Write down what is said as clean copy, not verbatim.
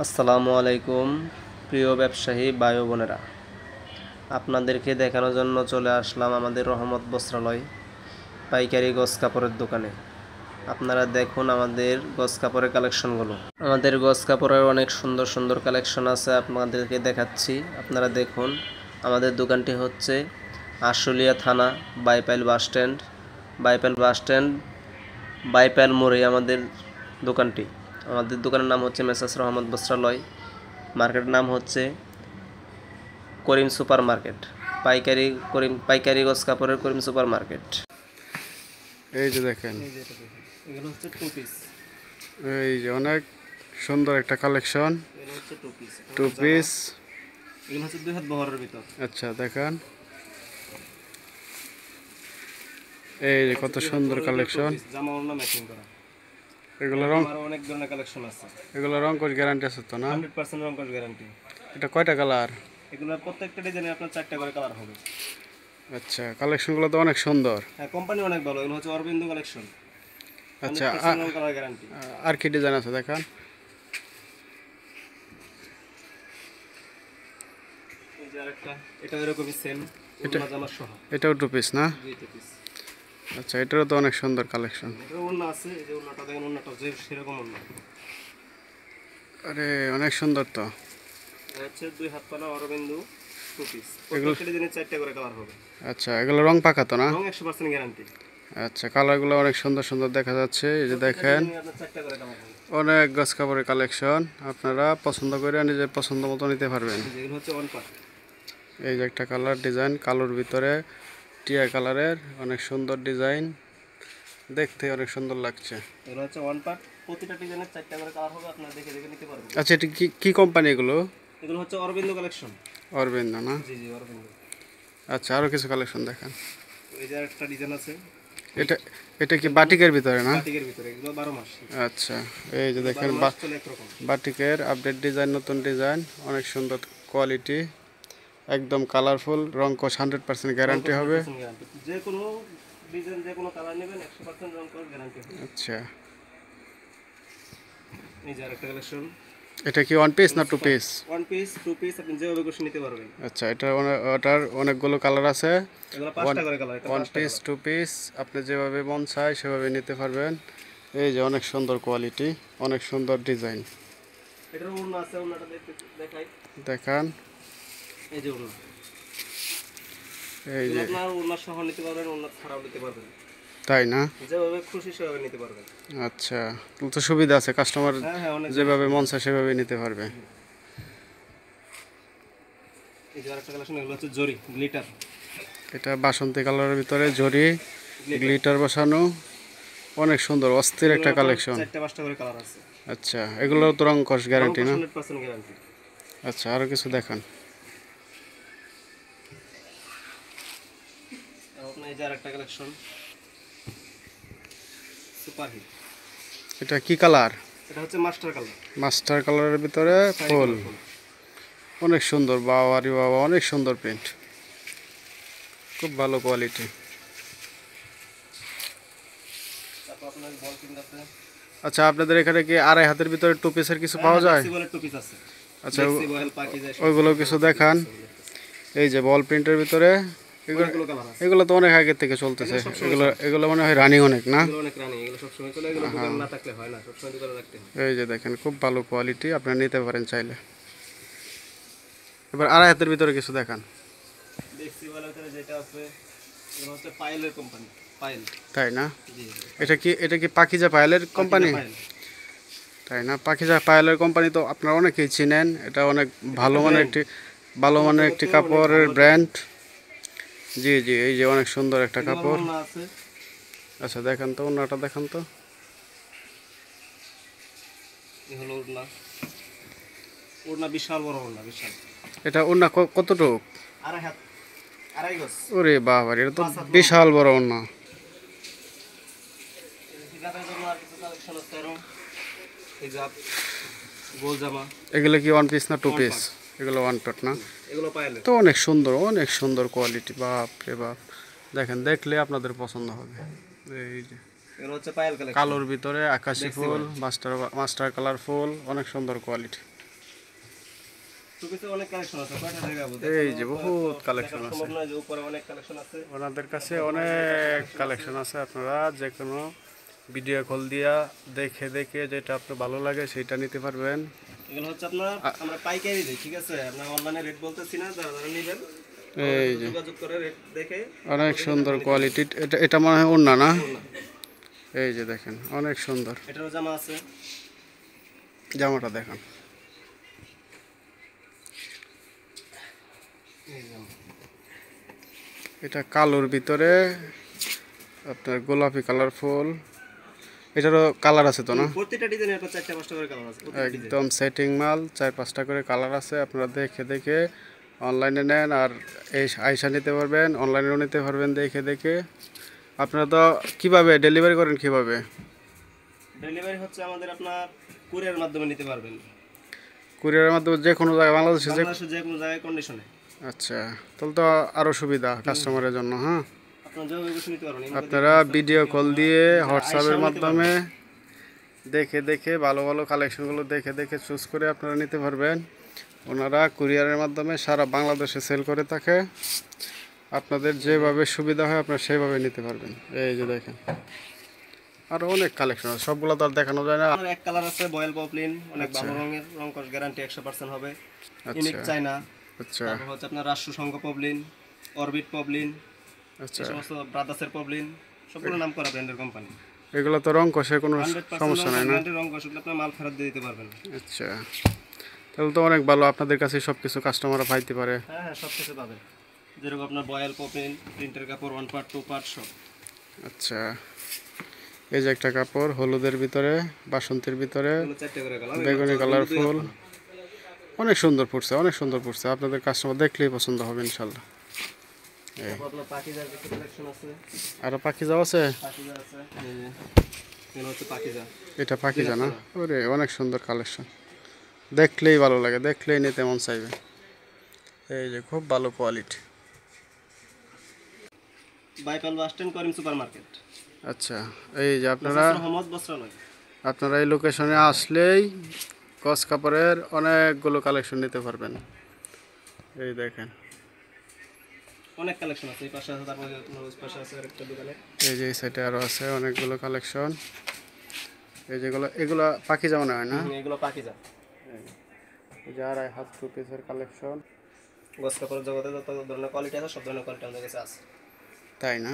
আসসালামু আলাইকুম প্রিয় ব্যবসায়ী ভাই ও বোনেরা, আপনাদেরকে দেখানোর জন্য চলে আসলাম আমাদের রহমত বস্ত্রালয় পাইকারি গজ কাপড়ের দোকানে। আপনারা দেখুন আমাদের গজ কাপড়ের কালেকশনগুলো। আমাদের গজ কাপড়ের অনেক সুন্দর সুন্দর কালেকশন আছে, আপনাদেরকে দেখাচ্ছি। আপনারা দেখুন, আমাদের দোকানটি হচ্ছে আশুলিয়া থানা, বাইপাইল বাসস্ট্যান্ড, বাইপাইল মোড়ে আমাদের দোকানটি। আমাদের দোকানের নাম হচ্ছে মেসার্স রহমত বস্ত্রালয়। মার্কেটের নাম হচ্ছে করিম সুপার মার্কেট, পাইকারি গজ কাপড়ের করিম সুপার মার্কেট। এই যে দেখেন, এগুলো হচ্ছে টু পিস। এই যে অনেক সুন্দর একটা কালেকশন, এগুলো হচ্ছে টু পিস। Two piece. এগুলো হচ্ছে 2 হাত বহরের ভিতর। আচ্ছা দেখেন, এই যে কত সুন্দর কালেকশন। জামা ওড়না ম্যাচিং করা। এগুলো রং, আরো অনেক ধরনের কালেকশন আছে। এগুলো রং কোশ গ্যারান্টি আছে তো না? 100% রং কস গ্যারান্টি। এটা কয়টা কালার? এগুলো প্রত্যেকটা ডিজাইনে আপনার 4টা করে কালার হবে। আচ্ছা, কালেকশনগুলো তো অনেক সুন্দর। হ্যাঁ, কোম্পানি অনেক ভালো। এগুলো হচ্ছে অরবিন্দু কালেকশন। আচ্ছা, 100% রং কালার গ্যারান্টি। আর কি ডিজাইন আছে দেখান। এই যে আরেকটা, এটা এরকমই সেম, ওড়না জামা সহ। এটাও টু পিস না? জি, টু পিস। আচ্ছা, এটারও তো অনেক সুন্দর কালেকশন। এটা ওড়না আছে, এই যে ওড়নাটা দেখেন, ওড়নাটা যে সেরকম ওড়না। আরে অনেক সুন্দর তো। এটা হচ্ছে 2 হাত পানা অরবিন্দু টু পিস। প্রত্যেকটা ডিজাইনে 4টা করে কালার হবে। আচ্ছা, এগুলো রং পাকা তো না? রং 100% গ্যারান্টি। আচ্ছা, কালারগুলো অনেক সুন্দর সুন্দর দেখা যাচ্ছে। এই যে দেখেন, আপনার 4টা করে কালার হবে। অনেক গজ কাপড়ের কালেকশন, আপনারা পছন্দ করে নিজের পছন্দ মতো নিতে পারবেন। যেগুলো হচ্ছে ওয়ান পার্ট। এই যে একটা কালার ডিজাইন, কালোর ভিতরে টিয়া কালারের, অনেক সুন্দর ডিজাইন, দেখতে অনেক সুন্দর লাগছে। এগুলো হচ্ছে ওয়ান পার্ট। প্রতিটা ডিজাইনের 4টা করে কালার হবে, আপনারা দেখে দেখে নিতে পারবেন। আচ্ছা, এটা কি কি কোম্পানি এগুলো? এগুলো হচ্ছে অরবিন্দু কালেকশন। অরবিন্দ না? জি জি, অরবিন্দু। আচ্ছা, আরও কিছু কালেকশন দেখান। এই যে একটা ডিজাইন আছে, এটা এটা কি বাটিকের ভিতরে না? বাটিকের ভিতরে। এগুলো 12 মাস। আচ্ছা, এই যে দেখেন, 12 মাস চলে একরকম। বাটিকের আপডেট ডিজাইন, নতুন ডিজাইন, অনেক সুন্দর কোয়ালিটি, একদম কালারফুল, রং কোশ 100% গ্যারান্টি হবে। 100% গ্যারান্টি। যে কোনো ডিজাইন, যে কোনো কালার নেবেন, 100% রং কস গ্যারান্টি হবে। আচ্ছা, এই যে আরেকটা কালেকশন। এটা কি ওয়ান পিস না two piece? One piece, two piece, আপনি যেভাবে খুশি নিতে পারবেন। আচ্ছা, ওটার অনেকগুলো কালার আছে। এগুলো 5টা করে কালার। এটা ওয়ান 5টা পিস, টু পিস, আপনি যেভাবে মন চায় সেভাবে নিতে পারবেন। এই যে অনেক সুন্দর কোয়ালিটি, অনেক সুন্দর ডিজাইন। এটার ওড়না আছে, ওড়নাটা দেখাই। দেখান। এই যে ওড়না। এই যে, আপনার ওড়না সহ নিতে পারবেন, ওড়না ছাড়াও নিতে পারবেন। তাই না? যেভাবে খুশি সেভাবে নিতে পারবেন। আচ্ছা, তাহলে তো সুবিধা আছে, কাস্টমার হ্যাঁ হ্যাঁ, অনেক। যেভাবে মন চায় সেভাবে নিতে পারবে। এই যে আরেকটা কালেকশন, এগুলো হচ্ছে জরি গ্লিটার। এটা বাসন্তী কালারের ভিতরে জরি গ্লিটার বসানো, অনেক সুন্দর, অস্থির একটা কালেকশন। 4টা 5টা করে কালার আছে। আচ্ছা, এগুলো তো রং কস গ্যারান্টি না? 100% গ্যারান্টি। আচ্ছা, আরও কিছু দেখান। আপনার এই যে আরেকটা কালেকশন, সুপার হিট। এটা কি কালার? এটা হচ্ছে মাস্টার কালার। মাস্টার কালারের ভিতরে ফুল, অনেক সুন্দর। বাবা রে বাবা, অনেক সুন্দর প্রিন্ট, খুব ভালো কোয়ালিটি। তারপর আপনার বল প্রিন্ট আছে। আচ্ছা, আপনাদের এখানে কি আড়াই হাতের ভিতরে টু পিসের কিছু পাওয়া যায়? ফ্লেক্সিবলের টু পিস আছে। আচ্ছা, ফ্লেক্সিবল পাকিজা সব। ওইগুলো কিছু দেখান। এই যে বল প্রিন্টের ভিতরে, এগুলো কালার আছে। এগুলো তো অনেক আগে থেকে চলতেছে। এগুলো মনে হয় রানিং অনেক না? এগুলো অনেক রানিং, এগুলো সব সময় চলে। এগুলো দোকানে না থাকলে হয় না, সব সময় দোকানে রাখতে হয়। এই যে দেখেন, খুব ভালো কোয়ালিটি, আপনারা নিতে পারেন চাইলে। এবার আড়াই হাতের ভিতরে কিছু দেখান। ফ্লেক্সিবলের ভিতরে যেটা আছে, এগুলো হচ্ছে পাইলের কোম্পানি, পাইল। তাই না? জি। এটা কি পাকিজা পায়েলের কোম্পানি? পাইল। তাই না? পাকিজা পায়েলের কোম্পানি তো আপনারা অনেকেই চিনেন। এটা অনেক ভালো মানের একটি কাপড়ের ব্র্যান্ড। জি জি, এই যে অনেক সুন্দর একটা কাপড়। ওড়না আছে। আচ্ছা, দেখান তো, ওড়নাটা দেখান তো। এই হলো ওড়না। ওড়না বিশাল বড় ওড়না, বিশাল। এটা ওড়না কতটুক? আড়াই হাত, আড়াই গজ। ওরে বাবা, এটা তো বিশাল বড় ওড়না। হিজাবের জন্য আর কিছু কালেকশন আছে আরো। হিজাব, গোল জামা। এগুলো কি ওয়ান পিস না টু পিস? এগুলো ওয়ান টট না? এগুলো পাইলে তো অনেক সুন্দর কোয়ালিটি, বাপ রে বাপ। দেখেন, দেখলে আপনাদের পছন্দ হবে। এই যে এগুলো হচ্ছে পায়েল কালেকশন। কালোর ভিতরে আকাশি ফুল, মাস্টার কালার ফুল, অনেক সুন্দর কোয়ালিটি। টুপিতে অনেক কালেকশন আছে, কয়টা জায়গা বলতে এই যে বহুত কালেকশন আছে সম্ভব নয় যে উপরে অনেক কালেকশন আছে। ওনাদের কাছে, অনেক কালেকশন আছে। আপনারা যে কোনো ভিডিও কল দিয়া দেখে দেখে যেটা আপনার ভালো লাগে সেটা নিতে পারবেন। এগুলো হচ্ছে আপনার আমরা পাইকারি দিই, ঠিক আছে? আপনার অনলাইনে রেট বলতেছি না, যারা যারা নেবেন এই যে যোগাযোগ করে রেট দেখে অনেক সুন্দর কোয়ালিটি। এটা এটা মনে হয় ওড়না না? এই যে দেখেন অনেক সুন্দর এটারও জামা আছে। জামাটা দেখেন, এটা কালোর ভিতরে আপনার গোলাপি কালারফুল। এটারও কালার আছে তো না? প্রত্যেকটা ডিজাইনে আপনার 4টা 5টা করে কালার আছে, প্রত্যেকটা ডিজাইন। একদম সেটিং মাল, 4-5টা করে কালার আছে। আপনারা দেখে দেখে অনলাইনে নেন, আর এই আইসা নিতে পারবেন, অনলাইনেও নিতে পারবেন দেখে দেখে। আপনারা তো কিভাবে ডেলিভারি করেন কিভাবে? ডেলিভারি হচ্ছে আমাদের আপনার কুরিয়ার মাধ্যমে নিতে পারবেন, কুরিয়ারের মাধ্যমে যে কোনো জায়গায়, বাংলাদেশে যে। বাংলাদেশের যে কোনো জায়গায় কন্ডিশনে। আচ্ছা, তাহলে তো আরও সুবিধা কাস্টমারের জন্য। হ্যাঁ, আপনারা যেভাবে খুশি নিতে পারবেন। আপনারা ভিডিও কল দিয়ে হোয়াটসঅ্যাপের মাধ্যমে দেখে দেখে ভালো ভালো কালেকশনগুলো দেখে দেখে চুজ করে আপনারা নিতে পারবেন। ওনারা কুরিয়ারের মাধ্যমে সারা বাংলাদেশে সেল করে থাকে। আপনাদের যেভাবে সুবিধা হয় আপনারা সেভাবে নিতে পারবেন। এই যে দেখেন আরও অনেক কালেকশন আছে, সবগুলো তো আর দেখানো যায় না। আপনার এক কালার আছে বয়েল পপলিন, অনেক ভালো রঙের, রং কস গ্যারান্টি 100% হবে। ইউনিক চায়না, আচ্ছা তারপর হচ্ছে আপনার রাষ্ট্র সংঘ পপলিন, অরবিট পপলিন, আচ্ছা, এই সমস্ত ব্রাদার্সের পপলিন, সবগুলো নাম করা ব্র্যান্ডের কোম্পানি। এগুলো তো রং কষে কোনো 100% সমস্যা নাই না? রং কস, আপনার মাল ফেরত দিয়ে দিতে পারবেন। আচ্ছা, তাহলে তো অনেক ভালো, আপনাদের কাছে সব কিছু কাস্টমাররা পাইতে পারে। হ্যাঁ হ্যাঁ, সব কিছু পাবেন, যেরকম আপনার বয়েল পপলিন, প্রিন্টের কাপড় 1 পার্ট 2 পার্ট সব। আচ্ছা, এই যে একটা কাপড় হলুদের ভিতরে, বাসন্তীর ভিতরে, এগুলো 4টে করে কালার, বেগুনি কালারফুল, অনেক সুন্দর পড়ছে, অনেক সুন্দর পড়ছে। আপনাদের কাস্টমার দেখলেই পছন্দ হবে ইনশাল্লাহ। আপনার পাকিজার কিছু কালেকশন আছে। আরও পাখিজাও আছে? পাকিজা আছে, এই যে এগুলো হচ্ছে পাকিজা। এটা পাখিজা না? ওরে অনেক সুন্দর কালেকশন, দেখলেই ভালো লাগে, দেখলেই নিতে মন চাইবে। এই যে খুব ভালো কোয়ালিটি। বাইপাল বাস স্ট্যান্ড, করিম সুপার মার্কেট। আচ্ছা, এই যে আপনারা রহমত বস্ত্রালয়। আপনারা এই লোকেশনে আসলেই কস কাপড়ের অনেকগুলো কালেকশন নিতে পারবেন। এই দেখেন অনেক কালেকশন আছে, এই পাশে আছে, তারপরে আপনার ওই পাশে আছে আরেকটা দোকানে। এই যে এই সাইডে আরও আছে অনেকগুলো কালেকশন। এই যেগুলো, এগুলো পাখি যেমন হয় না? এগুলো পাকিজা। এই যে আর হাত টু পিসের কালেকশন। গোস কাপড়ের জগতে যত ধরনের কোয়ালিটি আছে, সব ধরনের কোয়ালিটি আমাদের কাছে আছে। তাই না?